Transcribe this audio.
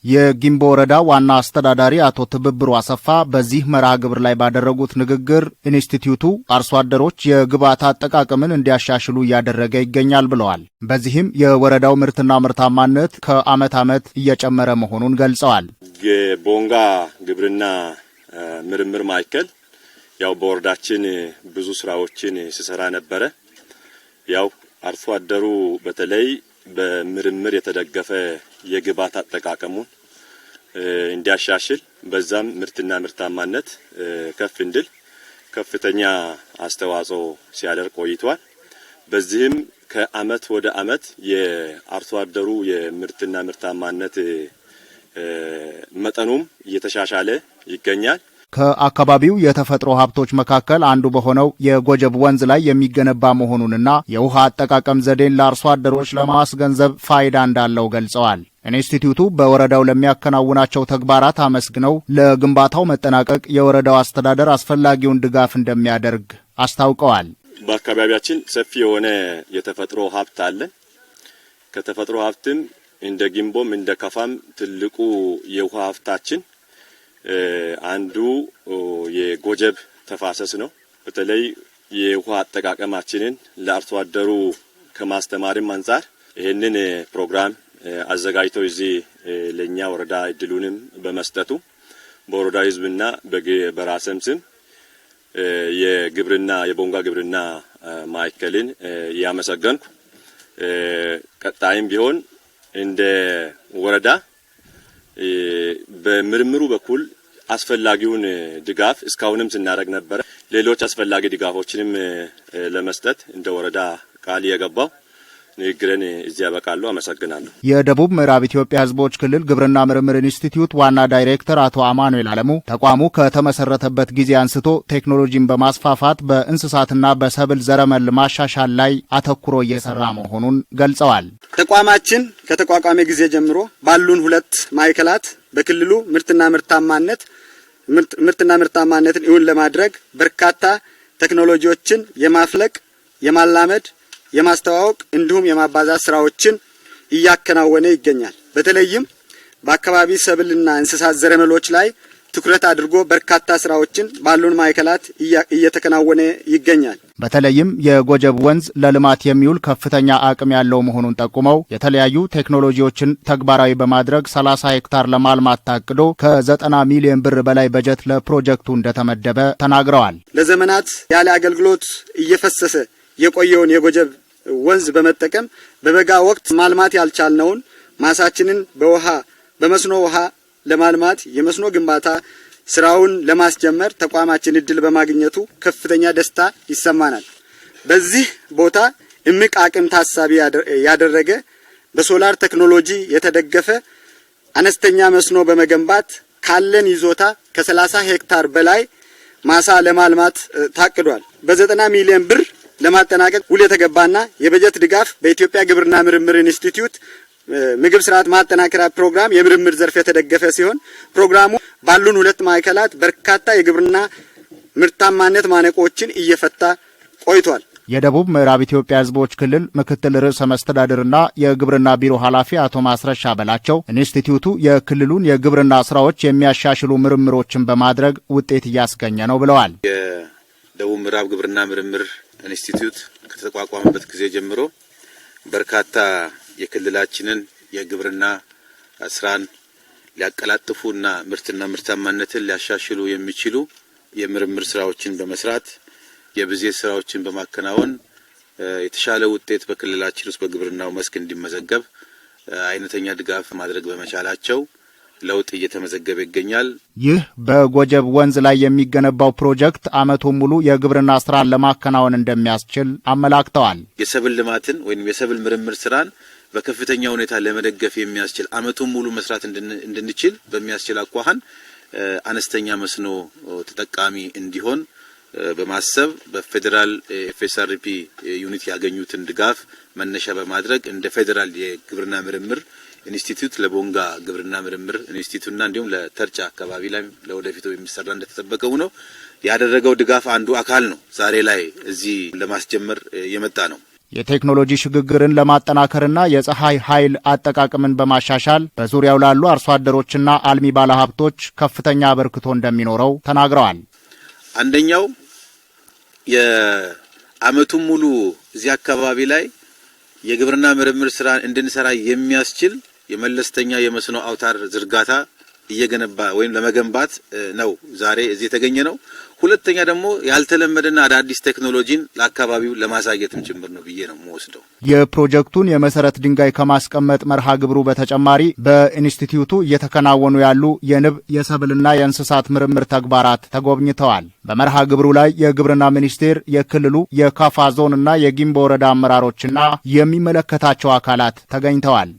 የጊምቦ ወረዳ ዋና አስተዳዳሪ አቶ ትብብሩ አሰፋ በዚህ መርሃ ግብር ላይ ባደረጉት ንግግር ኢንስቲትዩቱ አርሶ አደሮች የግብዓት አጠቃቀምን እንዲያሻሽሉ እያደረገ ይገኛል ብለዋል። በዚህም የወረዳው ምርትና ምርታማነት ከዓመት ዓመት እየጨመረ መሆኑን ገልጸዋል። የቦንጋ ግብርና ምርምር ማዕከል ያው በወረዳችን ብዙ ስራዎችን ሲሰራ ነበረ። ያው አርሶ አደሩ በተለይ በምርምር የተደገፈ የግብዓት አጠቃቀሙን እንዲያሻሽል በዛም ምርትና ምርታማነት ከፍ እንዲል ከፍተኛ አስተዋጽኦ ሲያደርግ ቆይቷል። በዚህም ከዓመት ወደ ዓመት የአርሶ አደሩ የምርትና ምርታማነት መጠኑም እየተሻሻለ ይገኛል። ከአካባቢው የተፈጥሮ ሀብቶች መካከል አንዱ በሆነው የጎጀብ ወንዝ ላይ የሚገነባ መሆኑንና የውሃ አጠቃቀም ዘዴን ለአርሶ አደሮች ለማስገንዘብ ፋይዳ እንዳለው ገልጸዋል። ኢንስቲትዩቱ በወረዳው ለሚያከናውናቸው ተግባራት አመስግነው ለግንባታው መጠናቀቅ የወረዳው አስተዳደር አስፈላጊውን ድጋፍ እንደሚያደርግ አስታውቀዋል። በአካባቢያችን ሰፊ የሆነ የተፈጥሮ ሀብት አለ። ከተፈጥሮ ሀብትም እንደ ጊምቦም እንደ ከፋም ትልቁ የውሃ ሀብታችን አንዱ የጎጀብ ተፋሰስ ነው። በተለይ የውሃ አጠቃቀማችንን ለአርሶ አደሩ ከማስተማርም አንፃር ይህንን ፕሮግራም አዘጋጅተው እዚህ ለኛ ወረዳ እድሉንም በመስጠቱ በወረዳ ህዝብና በራስም ስም የቦንጋ ግብርና ማዕከልን ያመሰገንኩ ቀጣይም ቢሆን እንደ ወረዳ በምርምሩ በኩል አስፈላጊውን ድጋፍ እስካሁንም ስናደርግ ነበር። ሌሎች አስፈላጊ ድጋፎችንም ለመስጠት እንደ ወረዳ ቃል የገባው ንግግርን እዚህ ያበቃሉ። አመሰግናለሁ። የደቡብ ምዕራብ ኢትዮጵያ ህዝቦች ክልል ግብርና ምርምር ኢንስቲትዩት ዋና ዳይሬክተር አቶ አማኑኤል አለሙ ተቋሙ ከተመሰረተበት ጊዜ አንስቶ ቴክኖሎጂን በማስፋፋት በእንስሳትና በሰብል ዘረመል ማሻሻል ላይ አተኩሮ እየሰራ መሆኑን ገልጸዋል። ተቋማችን ከተቋቋመ ጊዜ ጀምሮ ባሉን 2 ማዕከላት በክልሉ ምርትና ምርታማነትን እውን ለማድረግ በርካታ ቴክኖሎጂዎችን የማፍለቅ የማላመድ የማስተዋወቅ እንዲሁም የማባዛት ስራዎችን እያከናወነ ይገኛል። በተለይም በአካባቢ ሰብልና እንስሳት ዘረመሎች ላይ ትኩረት አድርጎ በርካታ ስራዎችን ባሉን ማዕከላት እየተከናወነ ይገኛል። በተለይም የጎጀብ ወንዝ ለልማት የሚውል ከፍተኛ አቅም ያለው መሆኑን ጠቁመው የተለያዩ ቴክኖሎጂዎችን ተግባራዊ በማድረግ 30 ሄክታር ለማልማት ታቅዶ ከ90 ሚሊዮን ብር በላይ በጀት ለፕሮጀክቱ እንደተመደበ ተናግረዋል። ለዘመናት ያለ አገልግሎት እየፈሰሰ የቆየውን የጎጀብ ወንዝ በመጠቀም በበጋ ወቅት ማልማት ያልቻልነውን ማሳችንን በመስኖ ውሃ ለማልማት የመስኖ ግንባታ ስራውን ለማስጀመር ተቋማችን እድል በማግኘቱ ከፍተኛ ደስታ ይሰማናል። በዚህ ቦታ እምቅ አቅም ታሳቢ ያደረገ በሶላር ቴክኖሎጂ የተደገፈ አነስተኛ መስኖ በመገንባት ካለን ይዞታ ከ30 ሄክታር በላይ ማሳ ለማልማት ታቅዷል። በ90 ሚሊዮን ብር ለማጠናቀቅ ውል የተገባና የበጀት ድጋፍ በኢትዮጵያ ግብርና ምርምር ኢንስቲትዩት ምግብ ስርዓት ማጠናከሪያ ፕሮግራም የምርምር ዘርፍ የተደገፈ ሲሆን ፕሮግራሙ ባሉን 2 ማዕከላት በርካታ የግብርና ምርታማነት ማነቆችን እየፈታ ቆይቷል። የደቡብ ምዕራብ ኢትዮጵያ ህዝቦች ክልል ምክትል ርዕሰ መስተዳድርና የግብርና ቢሮ ኃላፊ አቶ ማስረሻ በላቸው ኢንስቲትዩቱ የክልሉን የግብርና ስራዎች የሚያሻሽሉ ምርምሮችን በማድረግ ውጤት እያስገኘ ነው ብለዋል። የደቡብ ምዕራብ ግብርና ምርምር ኢንስቲትዩት ከተቋቋመበት ጊዜ ጀምሮ በርካታ የክልላችንን የግብርና ስራን ሊያቀላጥፉና ምርትና ምርታማነትን ሊያሻሽሉ የሚችሉ የምርምር ስራዎችን በመስራት የብዜት ስራዎችን በማከናወን የተሻለ ውጤት በክልላችን ውስጥ በግብርናው መስክ እንዲመዘገብ አይነተኛ ድጋፍ ማድረግ በመቻላቸው ለውጥ እየተመዘገበ ይገኛል። ይህ በጎጀብ ወንዝ ላይ የሚገነባው ፕሮጀክት ዓመቱን ሙሉ የግብርና ስራን ለማከናወን እንደሚያስችል አመላክተዋል። የሰብል ልማትን ወይም የሰብል ምርምር ስራን በከፍተኛ ሁኔታ ለመደገፍ የሚያስችል ዓመቱን ሙሉ መስራት እንድንችል በሚያስችል አኳኋን አነስተኛ መስኖ ተጠቃሚ እንዲሆን በማሰብ በፌደራል ኤፍኤስአርፒ ዩኒት ያገኙትን ድጋፍ መነሻ በማድረግ እንደ ፌደራል የግብርና ምርምር ኢንስቲትዩት ለቦንጋ ግብርና ምርምር ኢንስቲትዩትና እንዲሁም ለተርጫ አካባቢ ላይ ለወደፊቱ የሚሰራ እንደተጠበቀው ነው ያደረገው ድጋፍ አንዱ አካል ነው። ዛሬ ላይ እዚህ ለማስጀመር የመጣ ነው። የቴክኖሎጂ ሽግግርን ለማጠናከርና የፀሐይ ኃይል አጠቃቀምን በማሻሻል በዙሪያው ላሉ አርሶ አደሮችና አልሚ ባለሀብቶች ከፍተኛ አበርክቶ እንደሚኖረው ተናግረዋል። አንደኛው የአመቱን ሙሉ እዚህ አካባቢ ላይ የግብርና ምርምር ስራ እንድንሰራ የሚያስችል የመለስተኛ የመስኖ አውታር ዝርጋታ እየገነባ ወይም ለመገንባት ነው ዛሬ እዚህ የተገኘ ነው። ሁለተኛ ደግሞ ያልተለመደና አዳዲስ ቴክኖሎጂን ለአካባቢው ለማሳየትም ጭምር ነው ብዬ ነው የምወስደው። የፕሮጀክቱን የመሰረት ድንጋይ ከማስቀመጥ መርሃ ግብሩ በተጨማሪ በኢንስቲትዩቱ እየተከናወኑ ያሉ የንብ የሰብልና የእንስሳት ምርምር ተግባራት ተጎብኝተዋል። በመርሃ ግብሩ ላይ የግብርና ሚኒስቴር፣ የክልሉ የካፋ ዞንና የጊምቦ ወረዳ አመራሮችና የሚመለከታቸው አካላት ተገኝተዋል።